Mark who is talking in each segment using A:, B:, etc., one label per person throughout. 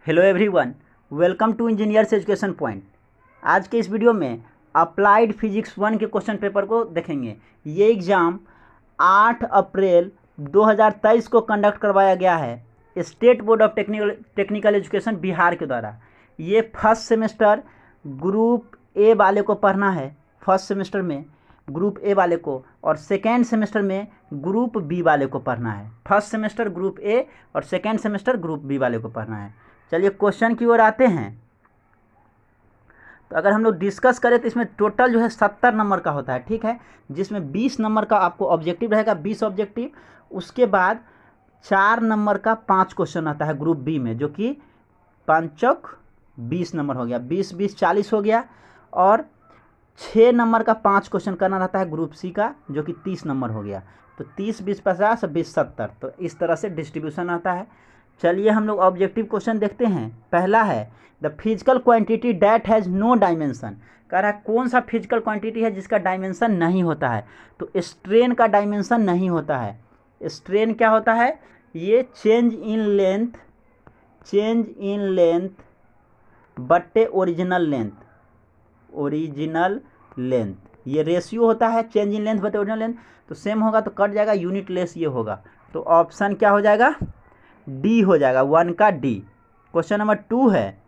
A: Hello everyone, welcome to engineers education point. आज के इस वीडियो में अप्लाइड फिजिक्स 1 के क्वेश्चन पेपर को देखेंगे। ये एग्ज़ाम 8 अप्रैल 2023 को कंडक्ट करवाया गया है state board of technical education Bihar के द्वारा। ये फर्स्ट सेमेस्टर ग्रुप ए वाले को पढ़ना है, फर्स्ट सेमेस्टर में ग्रुप ए वाले को, और सेकेंड सेमेस्टर में ग्रुप बी वाले को पढ़ना है। फर्स्ट सेमेस्टर ग्रुप ए और सेकेंड सेमेस्टर ग्रुप बी वाले को पढ़ना है। चलिए क्वेश्चन की ओर आते हैं। तो अगर हम लोग डिस्कस करें तो इसमें टोटल जो है 70 नंबर का होता है, ठीक है, जिसमें 20 नंबर का आपको ऑब्जेक्टिव रहेगा, 20 ऑब्जेक्टिव। उसके बाद 4 नंबर का 5 क्वेश्चन आता है ग्रुप बी में, जो कि 5 चौक 20 नंबर हो गया, 20 20 40 हो गया। और 6 नंबर का 5 क्वेश्चन करना रहता है ग्रुप सी का, जो कि 30 नंबर हो गया। तो 30 20 50 और 20 70, तो इस तरह से डिस्ट्रीब्यूशन आता है। चलिए हम लोग ऑब्जेक्टिव क्वेश्चन देखते हैं। पहला है the physical quantity that has no dimension. कह रहा है कौन सा फिजिकल क्वांटिटी है जिसका डायमेंशन नहीं होता है। तो स्ट्रेन का डायमेंशन नहीं होता है। स्ट्रेन क्या होता है? ये चेंज इन लेंथ बट्टे ओरिजिनल लेंथ, ये रेशियो होता है चेंज इन लेंथ बटे ओरिजिनल लेंथ। तो सेम होगा तो कट जाएगा, यूनिट लेस ये होगा। तो ऑप्शन क्या हो जाएगा? डी हो जाएगा, 1 का डी। क्वेश्चन नंबर 2 है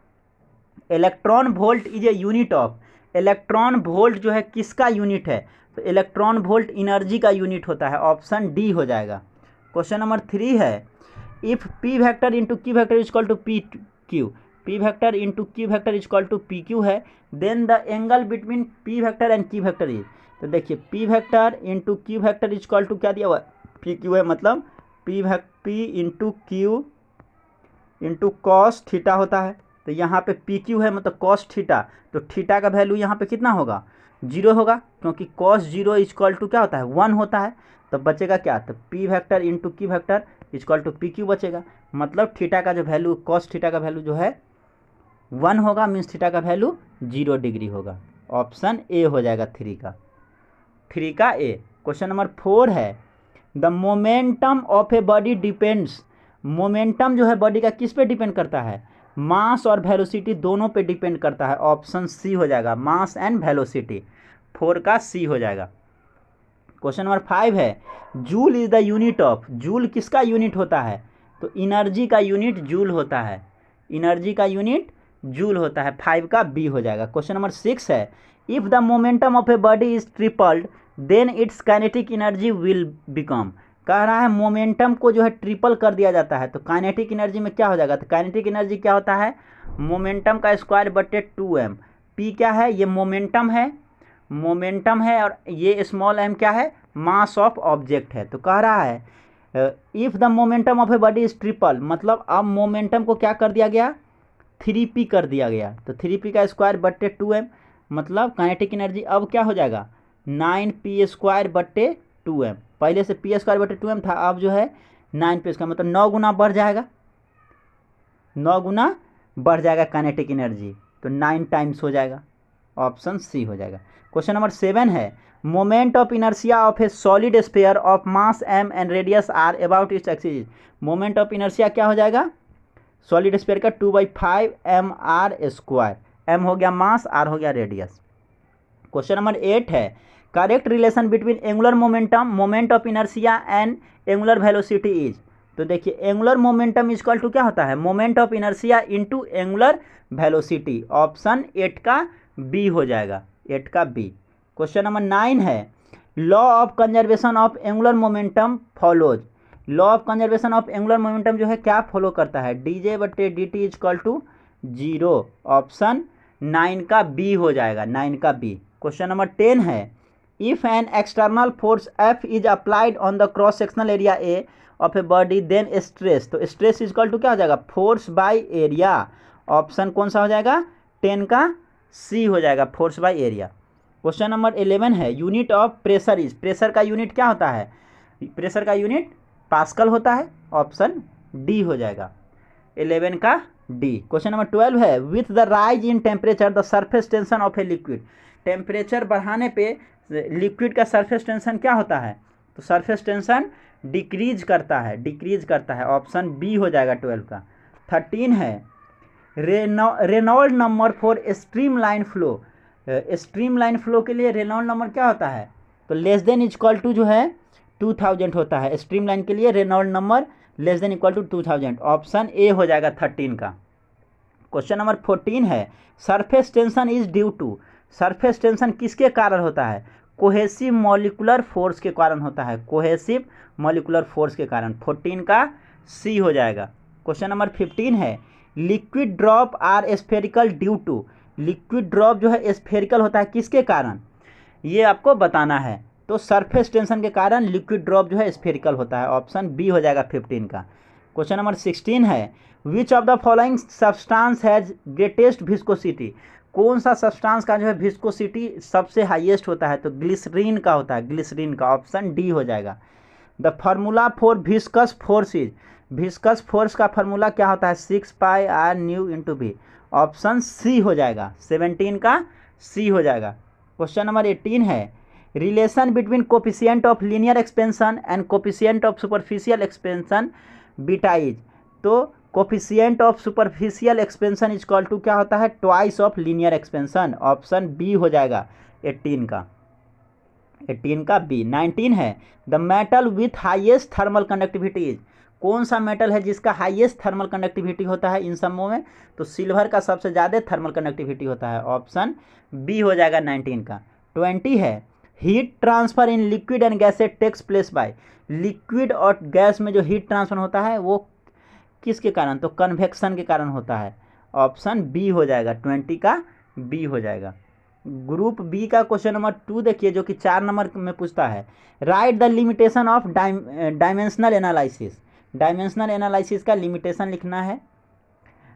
A: electron volt is a unit of. Electron volt जो है किसका यूनिट है? तो इलेक्ट्रॉन वोल्ट एनर्जी का यूनिट होता है, ऑप्शन डी हो जाएगा। क्वेश्चन नंबर 3 है if p vector into q vector equal to p q. P vector into q vector equal to p q है, then the angle between p vector and q vector is. तो देखिए p vector into q vector equal to क्या दिया हुआ? P q है, मतलब p into q into cos theta होता है। तो यहाँ पे पी क्यू है मतलब कॉस थीटा, तो थीटा का वैल्यू यहाँ पे कितना होगा? 0 होगा, क्योंकि कॉस 0 इजक्वल टू क्या होता है? 1 होता है। तो बचेगा क्या? तो p vector into q vector equal to p q बचेगा। मतलब थीटा का जो वैल्यू, कॉस थीटा का वैल्यू जो है 1 होगा, मीन्स थीटा का वैल्यू 0 डिग्री होगा। ऑप्शन ए हो जाएगा 3 का ए। क्वेश्चन नंबर 4 है the momentum of a body depends. Momentum जो है बॉडी का किस पे डिपेंड करता है? मास और वेलोसिटी दोनों पे डिपेंड करता है। ऑप्शन सी हो जाएगा, मास एंड वेलोसिटी। 4 का सी हो जाएगा। क्वेश्चन नंबर 5 है joule is the unit of. Joule किसका यूनिट होता है? तो एनर्जी का यूनिट जूल होता है, एनर्जी का यूनिट जूल होता है। 5 का बी हो जाएगा। क्वेश्चन नंबर 6 है if the momentum of a body is tripled then its kinetic energy will become. कह रहा है मोमेंटम को जो है ट्रिपल कर दिया जाता है तो काइनेटिक एनर्जी में क्या हो जाएगा? तो काइनेटिक एनर्जी क्या होता है? मोमेंटम का स्क्वायर बटे 2m। पी क्या है? ये मोमेंटम है और ये स्मॉल m क्या है? मास ऑफ ऑब्जेक्ट है। तो कह रहा है if the momentum of a body is triple, मतलब अब मोमेंटम को क्या कर दिया गया? 3p कर दिया गया। तो 3p का स्क्वायर बट्टे 2m, मतलब काइनेटिक एनर्जी अब क्या हो जाएगा? 9p स्क्वायर बट्टे 2m। पहले से p स्क्वायर बटे 2m था, अब जो है 9p स्क्वायर, मतलब 9 गुना बढ़ जाएगा, 9 गुना बढ़ जाएगा काइनेटिक एनर्जी, तो 9 टाइम्स हो जाएगा। ऑप्शन सी हो जाएगा। क्वेश्चन नंबर 7 है moment of inertia of A solid sphere of mass m and radius r about its axis. Moment of inertia क्या हो जाएगा? सॉलिड स्फीयर का 2/5 mr स्क्वायर। m हो गया मास, r हो गया रेडियस। क्वेश्चन नंबर 8 है correct relation between angular momentum, moment of inertia and angular velocity is. तो देखिए एंगुलर मोमेंटम इक्वल टू क्या होता है? Moment of inertia into angular velocity. Option 8 का बी हो जाएगा, 8 का बी। क्वेश्चन नंबर 9 है law of conservation of angular momentum follows. Law of conservation of angular momentum जो है क्या फॉलो करता है? dj बटे dt इक्वल टू 0। ऑप्शन 9 का बी हो जाएगा, 9 का बी। क्वेश्चन नंबर 10 है if an external force F is applied on the cross sectional area A of a body then stress. तो स्ट्रेस इक्वल टू क्या हो जाएगा? Force by area. ऑप्शन कौन सा हो जाएगा? 10 का सी हो जाएगा, force by area. Question number 11 है unit of pressure is. Pressure का यूनिट क्या होता है? प्रेशर का यूनिट पास्कल होता है। ऑप्शन डी हो जाएगा, 11 का डी। क्वेश्चन नंबर 12 है with the rise in temperature the surface tension of a liquid. Temperature बढ़ाने पे लिक्विड का सरफेस टेंशन क्या होता है? तो सरफेस टेंशन डिक्रीज करता है। ऑप्शन बी हो जाएगा 12 का। 13 है Reynold number for streamline flow, streamline flow के लिए रेनॉल्ड नंबर क्या होता है, तो लेस देन इक्वल टू जो है 2000 होता है। स्ट्रीमलाइन के लिए Reynold number less than equal to 2000, option A हो जाएगा 13 का। क्वेश्चन नंबर 14 है, surface tension is due to, surface tension किसके कारण होता है, कोहेसिव मॉलिकुलर फोर्स के कारण होता है, कोहेसिव मॉलिकुलर फोर्स के कारण, 14 का सी हो जाएगा। क्वेश्चन नंबर 15 है, liquid drop are spherical due to, liquid drop जो है स्फेरिकल होता है किसके कारण, ये आपको बताना है। तो सरफेस टेंशन के कारण लिक्विड ड्रॉप जो है स्फेरिकल होता है, ऑप्शन बी हो जाएगा 15 का। क्वेश्चन नंबर 16 है, which of the following substance has greatest viscosity, कौन सा सब्सटेंस का जो है विस्कोसिटी सबसे हाईएस्ट होता है, तो ग्लिसरीन का होता है, ग्लिसरीन का, ऑप्शन डी हो जाएगा। The formula for viscous force is, viscous force का फार्मूला क्या होता है, 6πr/μ/v, ऑप्शन सी हो जाएगा, 17 का सी हो जाएगा। क्वेश्चन नंबर 18 है, relation between coefficient of linear expansion and coefficient of superficial expansion beta is, तो coefficient of superficial expansion is equal to क्या होता है, twice of linear expansion, option B हो जाएगा 18 का, 18 का बी। 19 है, the metal with highest thermal conductivity is, कौन सा मेटल है जिसका हाईएस्ट थर्मल कंडक्टिविटी होता है इन सबों में, तो सिल्वर का सबसे ज़्यादा थर्मल कंडक्टिविटी होता है, ऑप्शन बी हो जाएगा 19 का। 20 है, heat transfer in liquid and gases takes place by, liquid और गैस में जो हीट ट्रांसफर होता है वो किसके कारण, तो कन्वेक्शन के कारण होता है, ऑप्शन बी हो जाएगा, 20 का बी हो जाएगा। ग्रुप बी का क्वेश्चन नंबर 2 देखिए, जो कि 4 नंबर में पूछता है, right the limitation of dimensional analysis, dimensional analysis का लिमिटेशन लिखना है।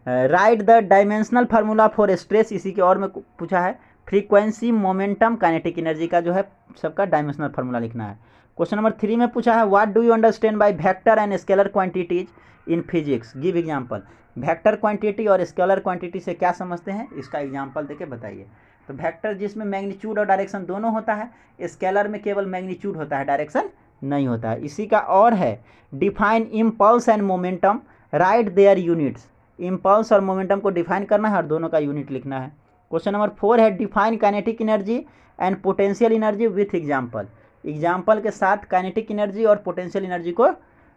A: Right the dimensional formula for stress, इसी के और में पूछा है, फ्रीक्वेंसी, मोमेंटम, काइनेटिक एनर्जी का जो है सबका डायमेंशनल फार्मूला लिखना है। क्वेश्चन नंबर 3 में पूछा है, what do you understand by vector and scalar quantities in physics, give example, vector quantity और स्केलर क्वांटिटी से क्या समझते हैं, इसका एग्जांपल देके बताइए। तो वेक्टर जिसमें मैग्नीट्यूड और डायरेक्शन दोनों होता है, स्केलर में केवल मैग्नीट्यूड होता है, डायरेक्शन नहीं होता है। इसी का और है, define impulse and momentum, write their units, impulse और मोमेंटम को डिफाइन करना है और दोनों का यूनिट लिखना है। क्वेश्चन नंबर 4 है, define kinetic energy and potential energy with example, example के साथ काइनेटिक एनर्जी और पोटेंशियल एनर्जी को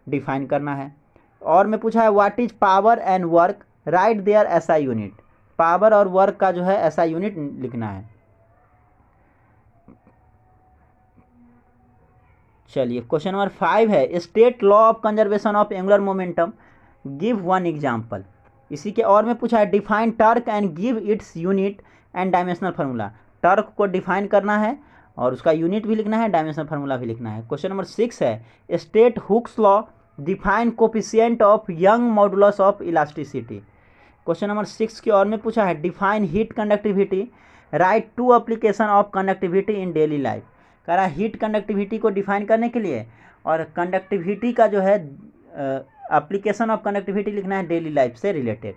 A: डिफाइन करना है। और में पूछा है, what is power and work, write their SI unit, power और वर्क का जो है एसआई यूनिट लिखना है। चलिए क्वेश्चन नंबर 5 है, state law of conservation of angular momentum, give one example. इसी के और में पूछा है, define torque and give its unit and dimensional formula, torque को डिफाइन करना है और उसका यूनिट भी लिखना है, डायमेंशनल फार्मूला भी लिखना है। क्वेश्चन नंबर 6 है, state Hooke's law, define coefficient of young modulus of elasticity. Question number 6 की और में पूछा है, define heat conductivity, right 2 application of conductivity in daily life, कह रहा है हीट कंडक्टिविटी को डिफाइन करने के लिए और कंडक्टिविटी का जो है एप्लीकेशन ऑफ कंडक्टिविटी लिखना है डेली लाइफ से रिलेटेड।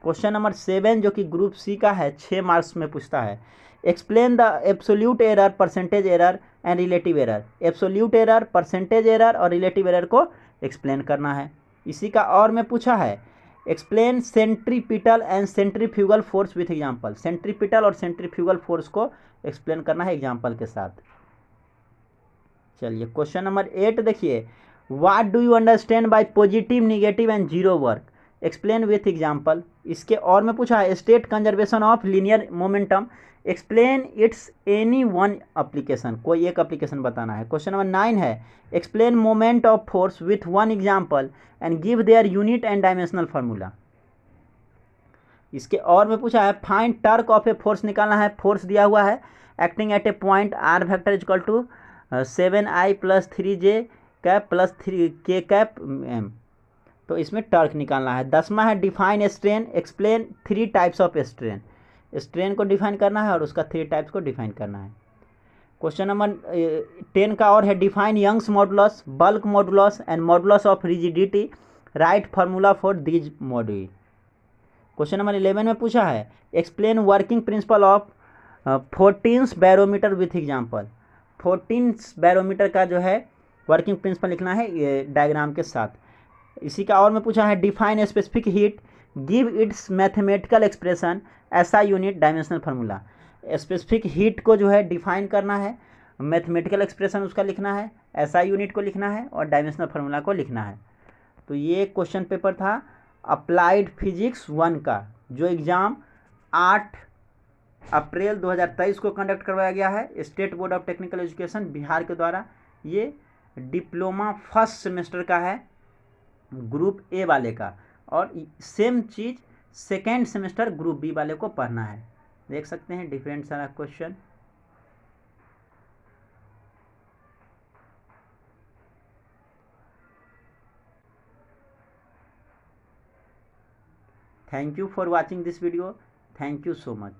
A: क्वेश्चन नंबर 7 जो कि ग्रुप सी का है, 6 मार्क्स में पूछता है, explain the absolute error, percentage error and relative error, absolute error, percentage error और रिलेटिव एरर को एक्सप्लेन करना है। इसी का और में पूछा है, explain centripetal and centrifugal force with example, centripetal और सेंट्रीफ्यूगल फोर्स को एक्सप्लेन करना है एग्जांपल के साथ। चलिए क्वेश्चन नंबर 8 देखिए, what do you understand by positive, negative and zero work, explain with example. इसके और में पूछा है, state conservation of linear momentum, explain its any one application, कोई एक एप्लीकेशन बताना है। क्वेश्चन नंबर 9 है, explain moment of force with one example and give their unit and dimensional formula. इसके और में पूछा है, find torque of a force, निकालना है, फोर्स दिया हुआ है acting at a point r vector is equal to 7i + 3j cap plus 3k cap m, तो इसमें टर्क निकालना है। 10वां है, define strain, explain 3 types of strain, strain को डिफाइन करना है और उसका 3 टाइप्स को डिफाइन करना है। क्वेश्चन नंबर 10 का और है, define Young's modulus, bulk modulus and modulus of rigidity, write formula for these module. Question number 11 में पूछा है, explain working principle of 14 barometer with example, 14 barometer का जो है वर्किंग प्रिंसिपल लिखना है ये डायग्राम के साथ। इसी का और में पूछा है, define specific heat, give its mathematical expression, ऐसा unit, dimensional formula. Specific heat को जो है डिफाइन करना है, मैथमेटिकल एक्सप्रेशन उसका लिखना है, ऐसा यूनिट को लिखना है और डायमेंशनल फार्मूला को लिखना है। तो ये क्वेश्चन पेपर था अप्लाइड फिजिक्स 1 का, जो एग्ज़ाम 8 अप्रैल 2023 को कंडक्ट करवाया गया है state board of technical education Bihar के द्वारा। ये डिप्लोमा फर्स्ट सेमेस्टर का है, ग्रुप ए वाले का, और सेम चीज़ सेकेंड सेमेस्टर ग्रुप बी वाले को पढ़ना है। देख सकते हैं डिफरेंट सारा question. Thank you for watching this video, thank you so much.